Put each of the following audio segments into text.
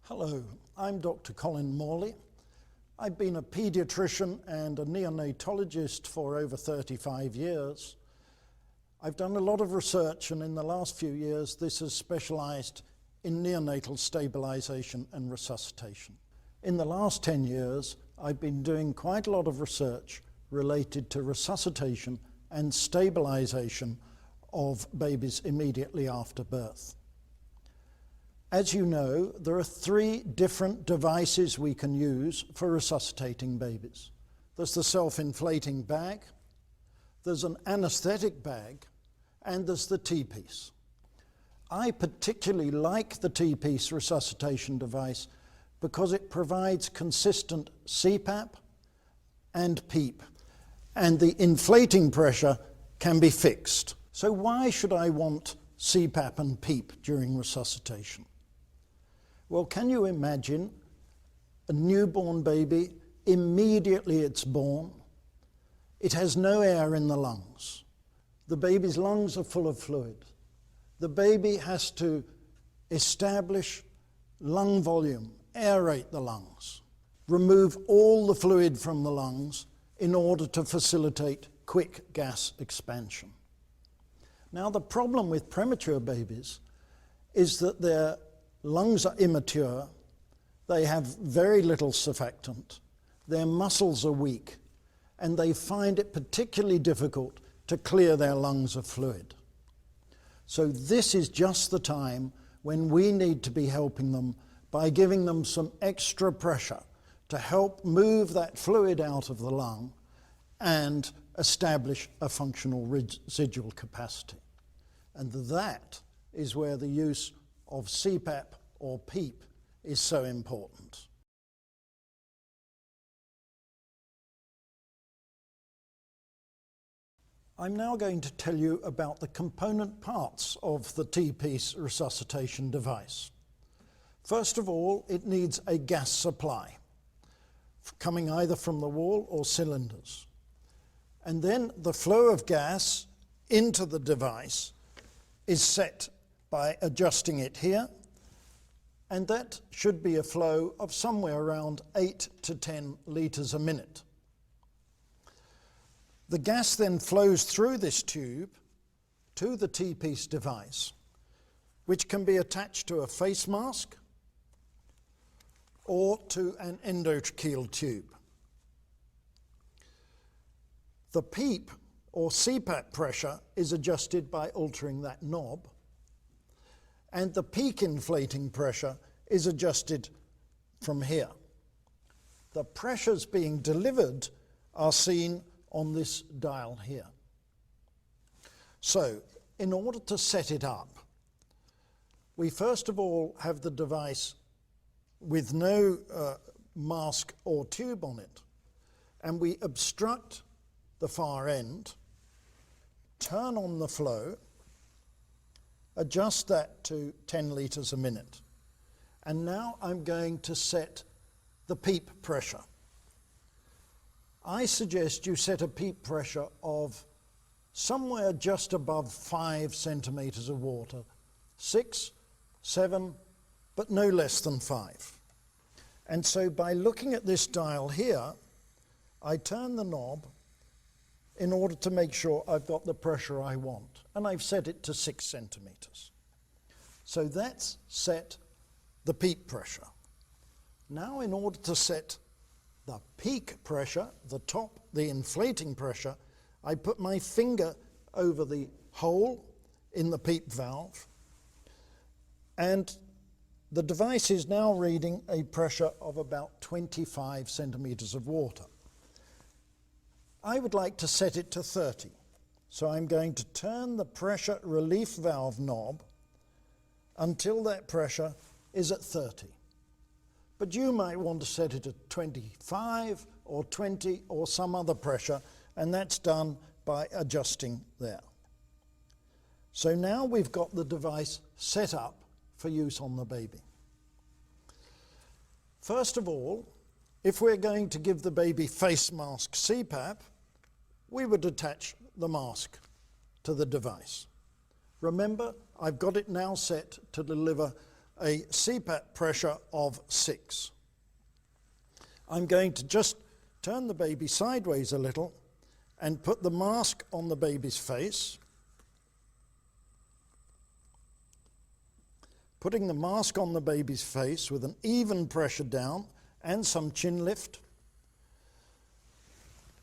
Hello, I'm Dr. Colin Morley. I've been a paediatrician and a neonatologist for over 35 years. I've done a lot of research, and in the last few years this has specialised in neonatal stabilisation and resuscitation. In the last 10 years I've been doing quite a lot of research related to resuscitation and stabilisation of babies immediately after birth. As you know, there are 3 different devices we can use for resuscitating babies. There's the self-inflating bag, there's an anaesthetic bag, and there's the T-piece. I particularly like the T-piece resuscitation device because it provides consistent CPAP and PEEP, and the inflating pressure can be fixed. So why should I want CPAP and PEEP during resuscitation? Well, can you imagine a newborn baby, immediately it's born, it has no air in the lungs. The baby's lungs are full of fluid. The baby has to establish lung volume, aerate the lungs, remove all the fluid from the lungs in order to facilitate quick gas expansion. Now, the problem with premature babies is that their lungs are immature, they have very little surfactant, their muscles are weak, and they find it particularly difficult to clear their lungs of fluid. So this is just the time when we need to be helping them by giving them some extra pressure to help move that fluid out of the lung and establish a functional residual capacity. And that is where the use of CPAP or PEEP is so important. I'm now going to tell you about the component parts of the T-piece resuscitation device. First of all, it needs a gas supply, coming either from the wall or cylinders. And then the flow of gas into the device is set by adjusting it here, and that should be a flow of somewhere around 8 to 10 litres a minute. The gas then flows through this tube to the T-piece device, which can be attached to a face mask or to an endotracheal tube. The PEEP or CPAP pressure is adjusted by altering that knob, and the peak inflating pressure is adjusted from here. The pressures being delivered are seen on this dial here. So, in order to set it up, we first of all have the device with no mask or tube on it, and we obstruct the far end, turn on the flow, adjust that to 10 litres a minute. And now I'm going to set the PEEP pressure. I suggest you set a PEEP pressure of somewhere just above 5 centimetres of water, 6, 7, but no less than 5. And so by looking at this dial here, I turn the knob in order to make sure I've got the pressure I want, and I've set it to 6 centimetres. So that's set the PEEP pressure. Now, in order to set the peak pressure, the inflating pressure, I put my finger over the hole in the PEEP valve, and the device is now reading a pressure of about 25 centimetres of water. I would like to set it to 30, so I'm going to turn the pressure relief valve knob until that pressure is at 30. But you might want to set it at 25 or 20 or some other pressure, and that's done by adjusting there. So now we've got the device set up for use on the baby. First of all, if we're going to give the baby face mask CPAP, we would attach the mask to the device. Remember, I've got it now set to deliver a CPAP pressure of 6. I'm going to just turn the baby sideways a little and put the mask on the baby's face. Putting the mask on the baby's face with an even pressure down and some chin lift.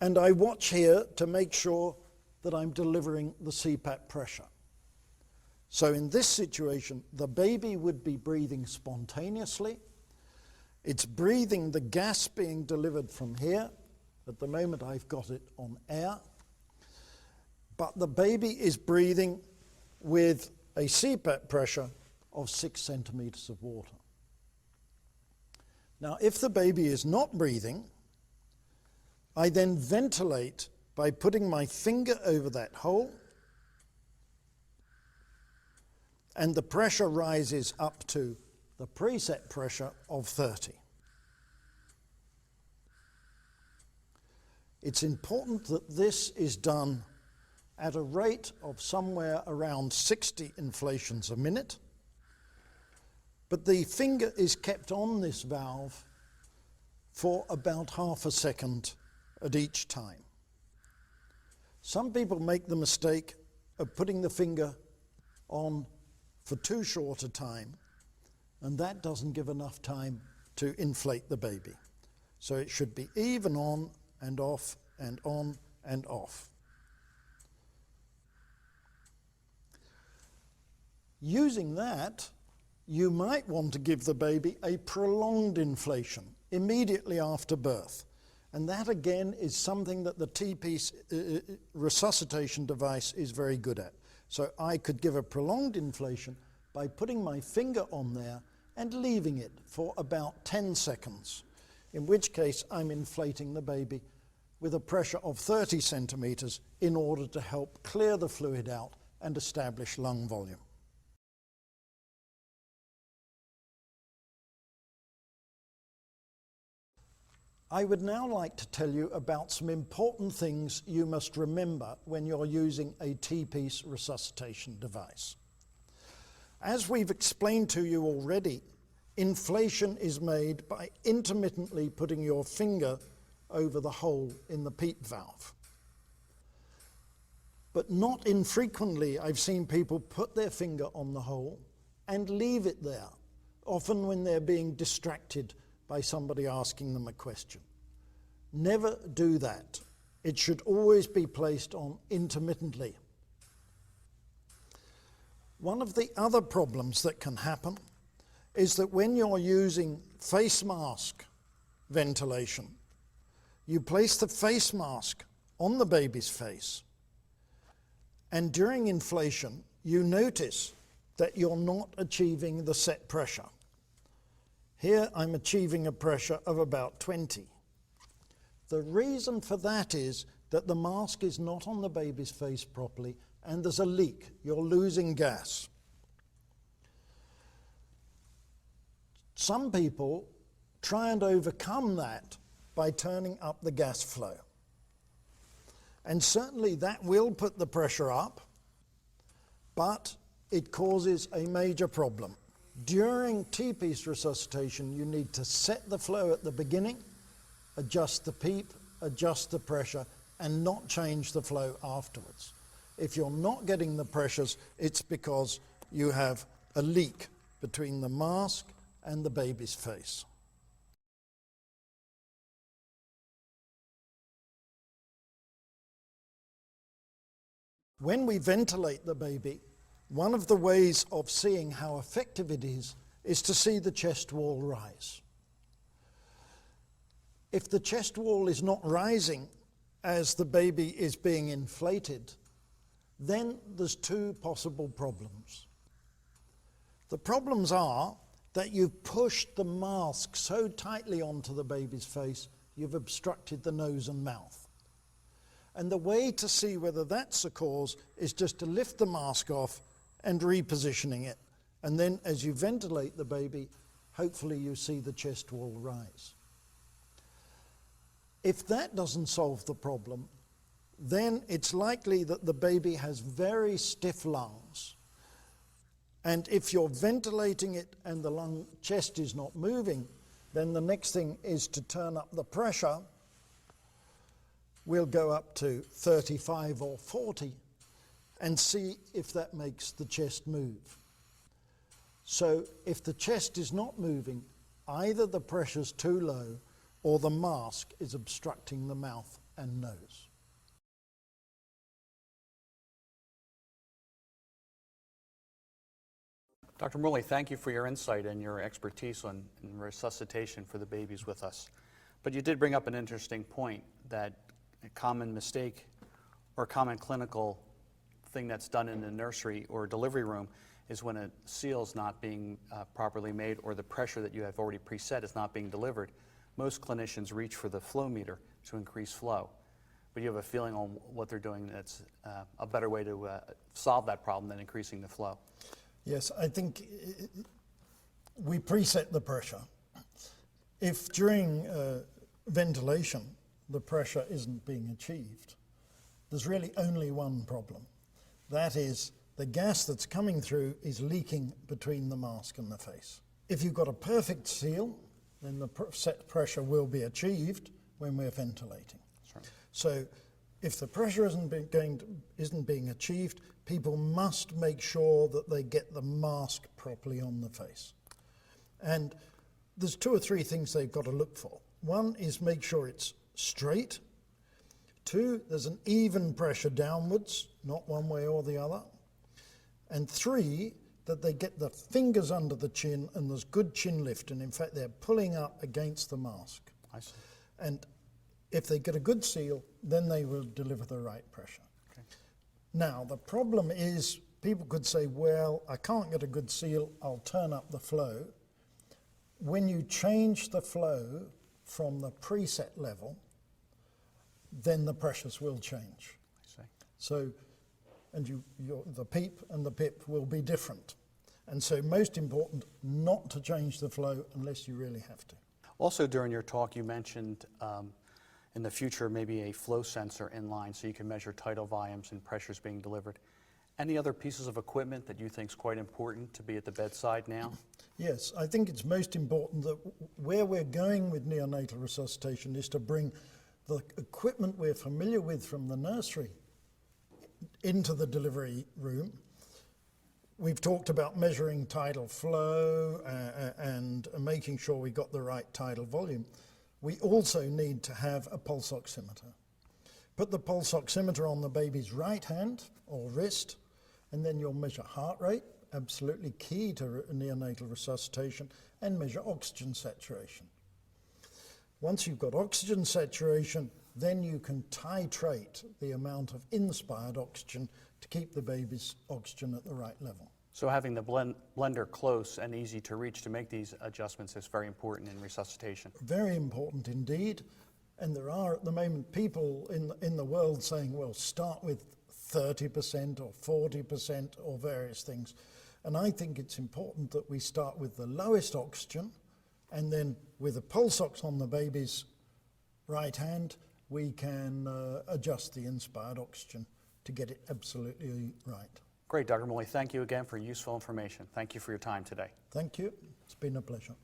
And I watch here to make sure that I'm delivering the CPAP pressure. So in this situation, the baby would be breathing spontaneously. It's breathing the gas being delivered from here. At the moment, I've got it on air. But the baby is breathing with a CPAP pressure of 6 centimeters of water. Now, if the baby is not breathing, I then ventilate by putting my finger over that hole, and the pressure rises up to the preset pressure of 30. It's important that this is done at a rate of somewhere around 60 inflations a minute, but the finger is kept on this valve for about half a second at each time. Some people make the mistake of putting the finger on for too short a time, and that doesn't give enough time to inflate the baby. So it should be even on and off and on and off. Using that, you might want to give the baby a prolonged inflation immediately after birth. And that again is something that the T-piece resuscitation device is very good at. So I could give a prolonged inflation by putting my finger on there and leaving it for about 10 seconds, in which case I'm inflating the baby with a pressure of 30 centimeters in order to help clear the fluid out and establish lung volume. I would now like to tell you about some important things you must remember when you're using a T-piece resuscitation device. As we've explained to you already, inflation is made by intermittently putting your finger over the hole in the PEEP valve. But not infrequently, I've seen people put their finger on the hole and leave it there, often when they're being distracted by somebody asking them a question. Never do that. It should always be placed on intermittently. One of the other problems that can happen is that when you're using face mask ventilation, you place the face mask on the baby's face, and during inflation, you notice that you're not achieving the set pressure. Here I'm achieving a pressure of about 20. The reason for that is that the mask is not on the baby's face properly and there's a leak. You're losing gas. Some people try and overcome that by turning up the gas flow. And certainly that will put the pressure up, but it causes a major problem. During T-piece resuscitation, you need to set the flow at the beginning, adjust the PEEP, adjust the pressure, and not change the flow afterwards. If you're not getting the pressures, it's because you have a leak between the mask and the baby's face. When we ventilate the baby, one of the ways of seeing how effective it is to see the chest wall rise. If the chest wall is not rising as the baby is being inflated, then there's two possible problems. The problems are that you've pushed the mask so tightly onto the baby's face, you've obstructed the nose and mouth. And the way to see whether that's the cause is just to lift the mask off and repositioning it. And then as you ventilate the baby, hopefully you see the chest wall rise. If that doesn't solve the problem, then it's likely that the baby has very stiff lungs And if you're ventilating it and the lung chest is not moving, then the next thing is to turn up the pressure. We'll go up to 35 or 40 and see if that makes the chest move. So if the chest is not moving, either the pressure's too low or the mask is obstructing the mouth and nose. Dr. Morley, thank you for your insight and your expertise on resuscitation for the babies with us. But you did bring up an interesting point, that a common mistake or common clinical thing that's done in the nursery or delivery room is when a seal is not being properly made, or the pressure that you have already preset is not being delivered. Most clinicians reach for the flow meter to increase flow. But you have a feeling on what they're doing that's a better way to solve that problem than increasing the flow. Yes, I think we preset the pressure. If during ventilation the pressure isn't being achieved, there's really only one problem. That is, the gas that's coming through is leaking between the mask and the face. If you've got a perfect seal, then the set pressure will be achieved when we're ventilating. That's right. So if the pressure isn't being achieved, people must make sure that they get the mask properly on the face. And there's 2 or 3 things they've got to look for. One is make sure it's straight. 2, there's an even pressure downwards, not one way or the other. And 3, that they get the fingers under the chin and there's good chin lift, and in fact they're pulling up against the mask. I see. And if they get a good seal, then they will deliver the right pressure. Okay. Now, the problem is people could say, well, I can't get a good seal, I'll turn up the flow. When you change the flow from the preset level, then the pressures will change. I see. So, and the PEEP and the PIP will be different. And so most important, not to change the flow unless you really have to. Also during your talk you mentioned in the future maybe a flow sensor in line so you can measure tidal volumes and pressures being delivered. Any other pieces of equipment that you think is quite important to be at the bedside now? Yes, I think it's most important that where we're going with neonatal resuscitation is to bring the equipment we're familiar with from the nursery into the delivery room. We've talked about measuring tidal flow and making sure we got the right tidal volume. We also need to have a pulse oximeter. Put the pulse oximeter on the baby's right hand or wrist, and then you'll measure heart rate, absolutely key to neonatal resuscitation, and measure oxygen saturation. Once you've got oxygen saturation, then you can titrate the amount of inspired oxygen to keep the baby's oxygen at the right level. So having the blender close and easy to reach to make these adjustments is very important in resuscitation. Very important indeed. And there are at the moment people in the world saying, well, start with 30% or 40% or various things. And I think it's important that we start with the lowest oxygen, and then with a pulse ox on the baby's right hand, we can adjust the inspired oxygen to get it absolutely right. Great, Dr. Morley, thank you again for useful information. Thank you for your time today. Thank you. It's been a pleasure.